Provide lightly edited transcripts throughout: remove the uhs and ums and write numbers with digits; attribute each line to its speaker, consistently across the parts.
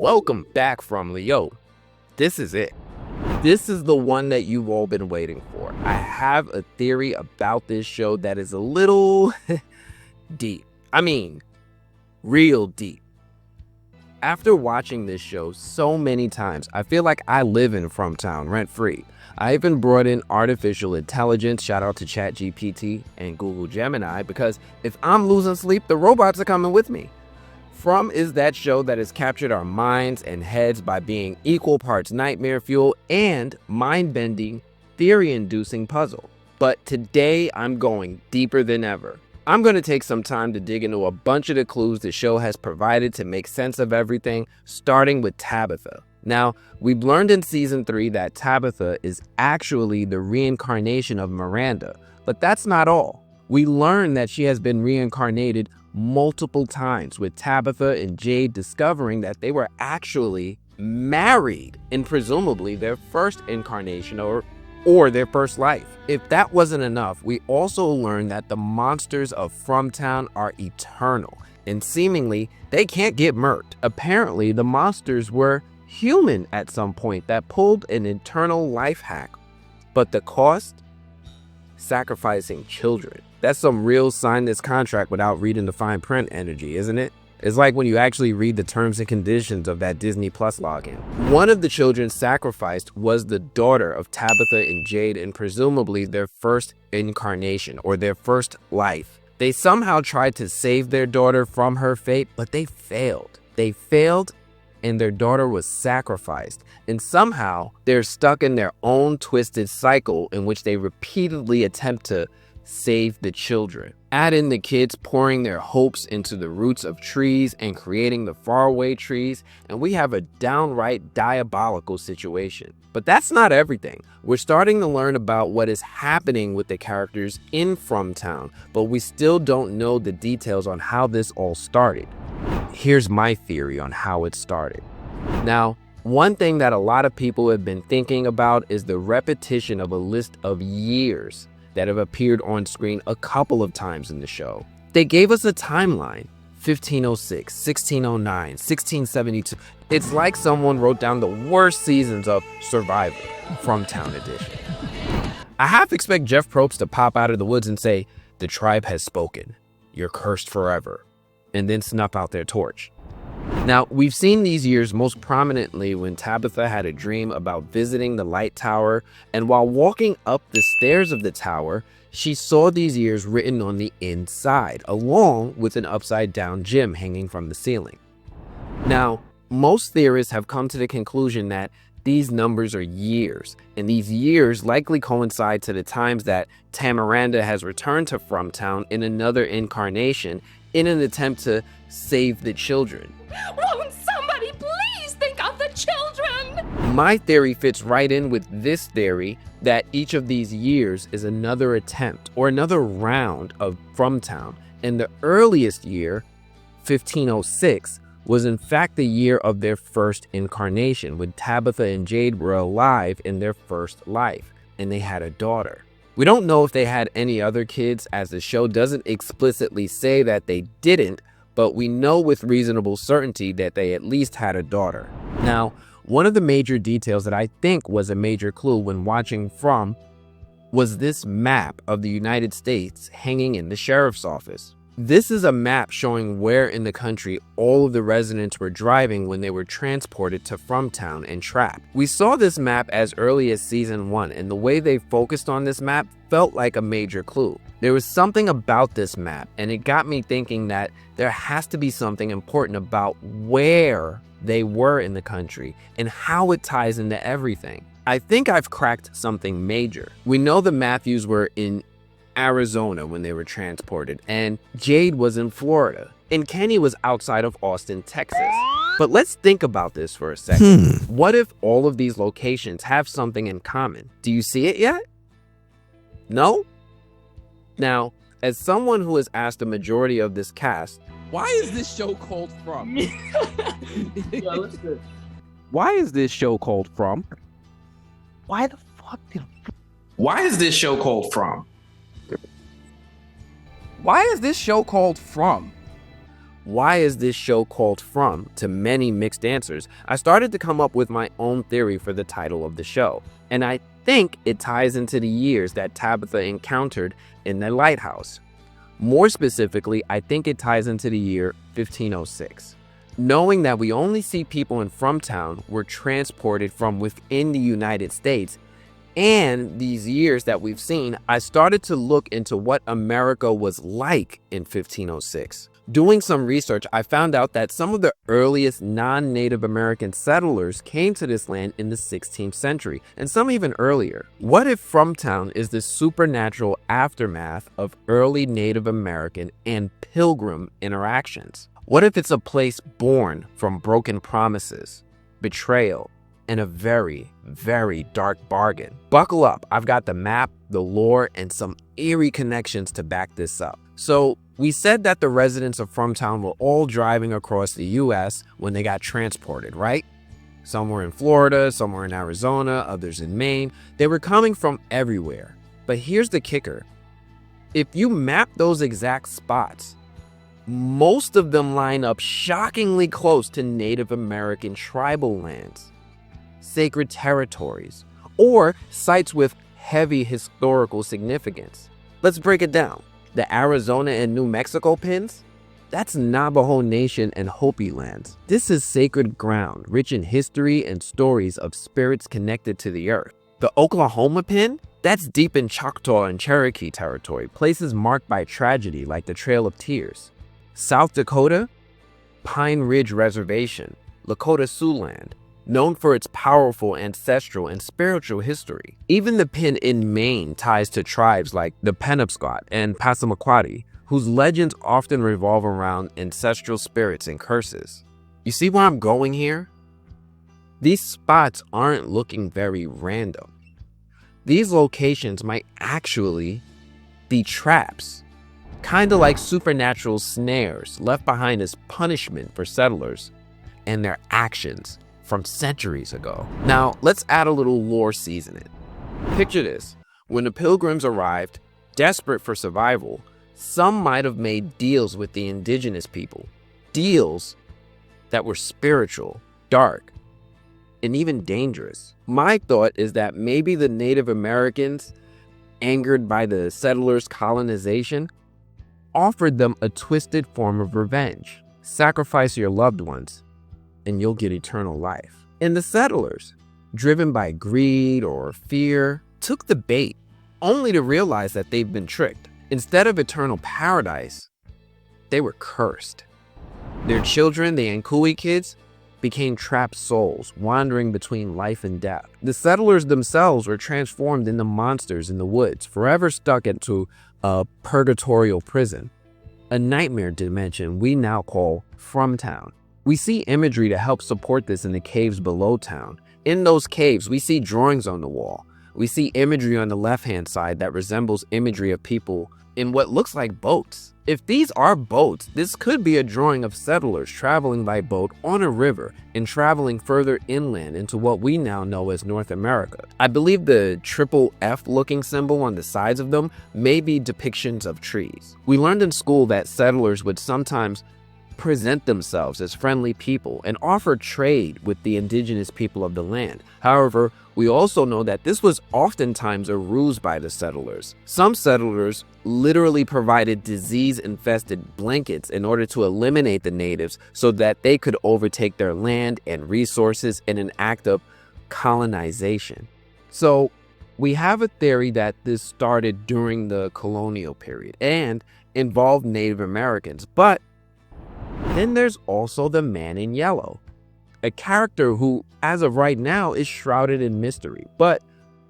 Speaker 1: Welcome back from Leo. This is it. This is the one that you've all been waiting for. I have a theory about this show that is a little deep. I mean, real deep. After watching this show so many times, I feel like I live in FROMtown rent-free. I even brought in artificial intelligence, shout out to ChatGPT and Google Gemini, because if I'm losing sleep, the robots are coming with me. From is that show that has captured our minds and heads by being equal parts nightmare fuel and mind-bending, theory-inducing puzzle. But today I'm going deeper than ever. I'm going to take some time to dig into a bunch of the clues the show has provided to make sense of everything, starting with Tabitha. Now, we've learned in season 3 that Tabitha is actually the reincarnation of Miranda, but that's not all. We learn that she has been reincarnated multiple times, with Tabitha and Jade discovering that they were actually married in presumably their first incarnation or their first life. If that wasn't enough, we also learned that the monsters of FROMtown are eternal, and seemingly they can't get murked. Apparently, the monsters were human at some point that pulled an eternal life hack. But the cost? Sacrificing children. That's some real sign this contract without reading the fine print energy, isn't it? It's like when you actually read the terms and conditions of that Disney Plus login. One of the children sacrificed was the daughter of Tabitha and Jade in presumably their first incarnation or their first life. They somehow tried to save their daughter from her fate, but they failed. They failed and their daughter was sacrificed. And somehow they're stuck in their own twisted cycle in which they repeatedly attempt to save the children. Add in the kids pouring their hopes into the roots of trees and creating the faraway trees, and we have a downright diabolical situation. But that's not everything. We're starting to learn about what is happening with the characters in FROMtown, but we still don't know the details on how this all started. Here's my theory on how it started. Now, one thing that a lot of people have been thinking about is the repetition of a list of years that have appeared on screen a couple of times in the show. They gave us a timeline: 1506, 1609, 1672. It's like someone wrote down the worst seasons of Survivor, FROMtown edition. I half expect Jeff Probst to pop out of the woods and say, "The tribe has spoken. You're cursed forever," and then snuff out their torch. Now, we've seen these years most prominently when Tabitha had a dream about visiting the light tower, and while walking up the stairs of the tower, she saw these years written on the inside, along with an upside-down gem hanging from the ceiling. Now, most theorists have come to the conclusion that these numbers are years, and these years likely coincide to the times that Tamiranda has returned to FROMtown in another incarnation in an attempt to save the children.
Speaker 2: Won't somebody please think of the children?
Speaker 1: My theory fits right in with this theory that each of these years is another attempt or another round of FROMtown, and the earliest year, 1506, was in fact the year of their first incarnation, when Tabitha and Jade were alive in their first life, and they had a daughter. We don't know if they had any other kids, as the show doesn't explicitly say that they didn't, but we know with reasonable certainty that they at least had a daughter. Now, one of the major details that I think was a major clue when watching From was this map of the United States hanging in the sheriff's office. This is a map showing where in the country all of the residents were driving when they were transported to FROMtown and trapped. We saw this map as early as season 1, and the way they focused on this map felt like a major clue. There was something about this map, and it got me thinking that there has to be something important about where they were in the country and how it ties into everything. I think I've cracked something major. We know the Matthews were in Arizona when they were transported, and Jade was in Florida, and Kenny was outside of Austin, Texas. But let's think about this for a second. What if all of these locations have something in common? Do you see it yet? No? Now, as someone who has asked the majority of this cast,
Speaker 3: why is this show called From?
Speaker 4: Yeah, let's do.
Speaker 3: Why is this show called From?
Speaker 4: Why the fuck did?
Speaker 5: Why is this show called From?
Speaker 3: Why is this show called From?
Speaker 1: why is this show called From? To many mixed answers, I started to come up with my own theory for the title of the show. And I think it ties into the years that Tabitha encountered in the lighthouse. More specifically, I think it ties into the year 1506. Knowing that we only see people in FROMtown were transported from within the United States, and these years that we've seen, I started to look into what America was like in 1506. Doing some research, I found out that some of the earliest non-Native American settlers came to this land in the 16th century, and some even earlier. What if FROMtown is the supernatural aftermath of early Native American and pilgrim interactions? What if it's a place born from broken promises, betrayal, and a very, very dark bargain? Buckle up, I've got the map, the lore, and some eerie connections to back this up. So, we said that the residents of FROMtown were all driving across the US when they got transported, right? Some were in Florida, some were in Arizona, others in Maine. They were coming from everywhere. But here's the kicker. If you map those exact spots, most of them line up shockingly close to Native American tribal lands, sacred territories, or sites with heavy historical significance. Let's break it down. The Arizona and New Mexico pins? That's Navajo Nation and Hopi lands. This is sacred ground, rich in history and stories of spirits connected to the earth. The Oklahoma pin? That's deep in Choctaw and Cherokee territory, places marked by tragedy like the Trail of Tears. South Dakota? Pine Ridge Reservation, Lakota Sioux land, known for its powerful ancestral and spiritual history. Even the pin in Maine ties to tribes like the Penobscot and Passamaquoddy, whose legends often revolve around ancestral spirits and curses. You see where I'm going here? These spots aren't looking very random. These locations might actually be traps, kind of like supernatural snares left behind as punishment for settlers and their actions from centuries ago. Now, let's add a little lore seasoning. Picture this. When the pilgrims arrived, desperate for survival, some might have made deals with the indigenous people. Deals that were spiritual, dark, and even dangerous. My thought is that maybe the Native Americans, angered by the settlers' colonization, offered them a twisted form of revenge. Sacrifice your loved ones, and you'll get eternal life. And the settlers, driven by greed or fear, took the bait, only to realize that they've been tricked. Instead of eternal paradise, they were cursed. Their children, the Anghkooey kids, became trapped souls, wandering between life and death. The settlers themselves were transformed into monsters in the woods, forever stuck into a purgatorial prison, a nightmare dimension we now call FROMtown. We see imagery to help support this in the caves below town. In those caves, we see drawings on the wall. We see imagery on the left-hand side that resembles imagery of people in what looks like boats. If these are boats, this could be a drawing of settlers traveling by boat on a river and traveling further inland into what we now know as North America. I believe the triple F looking symbol on the sides of them may be depictions of trees. We learned in school that settlers would sometimes present themselves as friendly people and offer trade with the indigenous people of the land. However, we also know that this was oftentimes a ruse by the settlers. Some settlers literally provided disease-infested blankets in order to eliminate the natives so that they could overtake their land and resources in an act of colonization. So we have a theory that this started during the colonial period and involved Native Americans, but then there's also the man in yellow, a character who, as of right now, is shrouded in mystery, but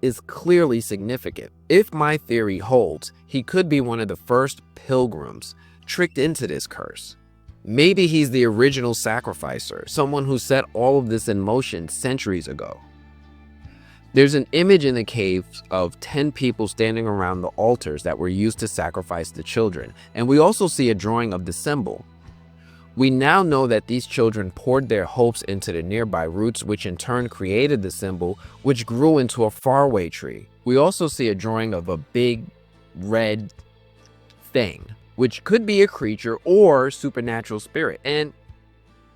Speaker 1: is clearly significant. If my theory holds, he could be one of the first pilgrims tricked into this curse. Maybe he's the original sacrificer, someone who set all of this in motion centuries ago. There's an image in the caves of 10 people standing around the altars that were used to sacrifice the children, and we also see a drawing of the symbol. We now know that these children poured their hopes into the nearby roots, which in turn created the symbol, which grew into a faraway tree. We also see a drawing of a big red thing which could be a creature or supernatural spirit. And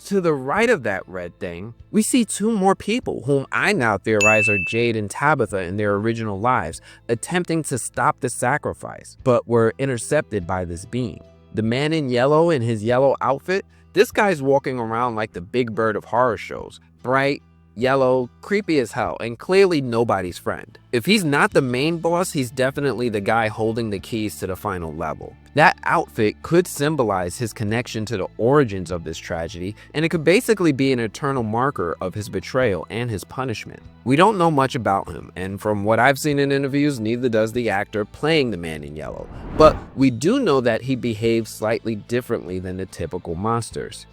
Speaker 1: to the right of that red thing, we see two more people whom I now theorize are Jade and Tabitha in their original lives, attempting to stop the sacrifice, but were intercepted by this being. The man in yellow in his yellow outfit, this guy's walking around like the big bird of horror shows, bright, yellow, creepy as hell, and clearly nobody's friend. If he's not the main boss, he's definitely the guy holding the keys to the final level. That outfit could symbolize his connection to the origins of this tragedy, and it could basically be an eternal marker of his betrayal and his punishment. We don't know much about him, and from what I've seen in interviews, neither does the actor playing the man in yellow. But we do know that he behaves slightly differently than the typical monsters.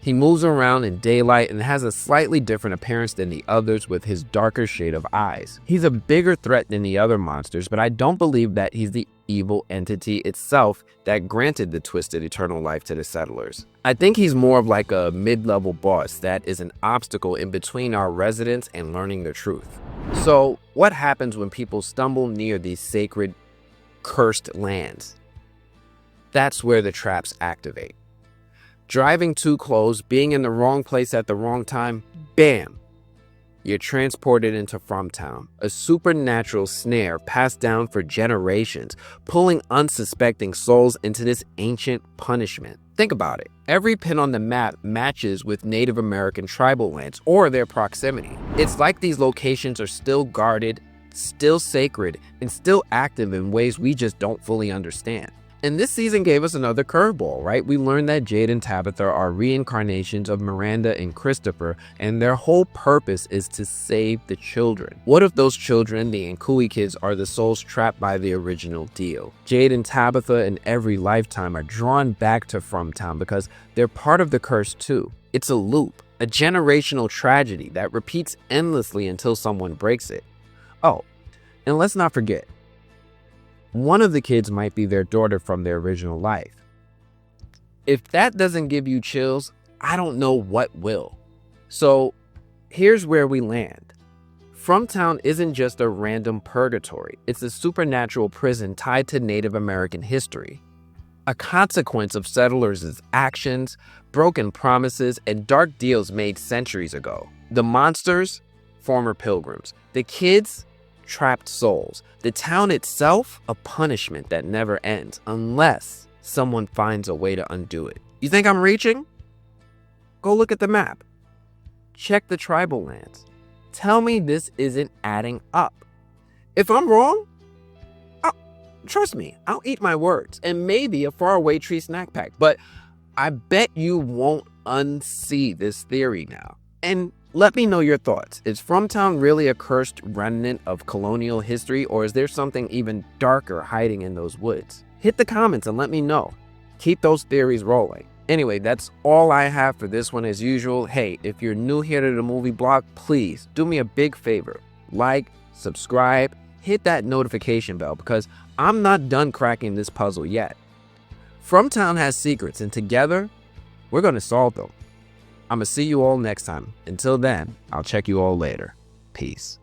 Speaker 1: He moves around in daylight and has a slightly different appearance than the others with his darker shade of eyes. He's a bigger threat than the other monsters, but I don't believe that he's the evil entity itself that granted the twisted eternal life to the settlers. I think he's more of like a mid-level boss that is an obstacle in between our residents and learning the truth. So what happens when people stumble near these sacred, cursed lands? That's where the traps activate. Driving too close, being in the wrong place at the wrong time, bam! You're transported into FROMtown, a supernatural snare passed down for generations, pulling unsuspecting souls into this ancient punishment. Think about it. Every pin on the map matches with Native American tribal lands or their proximity. It's like these locations are still guarded, still sacred, and still active in ways we just don't fully understand. And this season gave us another curveball, right? We learned that Jade and Tabitha are reincarnations of Miranda and Christopher, and their whole purpose is to save the children. What if those children, the Anghkooey kids, are the souls trapped by the original deal? Jade and Tabitha in every lifetime are drawn back to FROMtown because they're part of the curse too. It's a loop, a generational tragedy that repeats endlessly until someone breaks it. Oh, and let's not forget, one of the kids might be their daughter from their original life. If that doesn't give you chills, I don't know what will. So here's where we land. FROMtown isn't just a random purgatory. It's a supernatural prison tied to Native American history. A consequence of settlers' actions, broken promises, and dark deals made centuries ago. The monsters, former pilgrims. The kids, trapped souls. The town itself, a punishment that never ends unless someone finds a way to undo it. You think I'm reaching? Go look at the map. Check the tribal lands. Tell me this isn't adding up. If I'm wrong, trust me, I'll eat my words and maybe a faraway tree snack pack, but I bet you won't unsee this theory now. And let me know your thoughts. Is FROMtown really a cursed remnant of colonial history, or is there something even darker hiding in those woods? Hit the comments and let me know. Keep those theories rolling. Anyway, that's all I have for this one as usual. Hey, if you're new here to the movie blog, please do me a big favor. Like, subscribe, hit that notification bell because I'm not done cracking this puzzle yet. FROMtown has secrets and together, we're going to solve them. I'm going to see you all next time. Until then, I'll check you all later. Peace.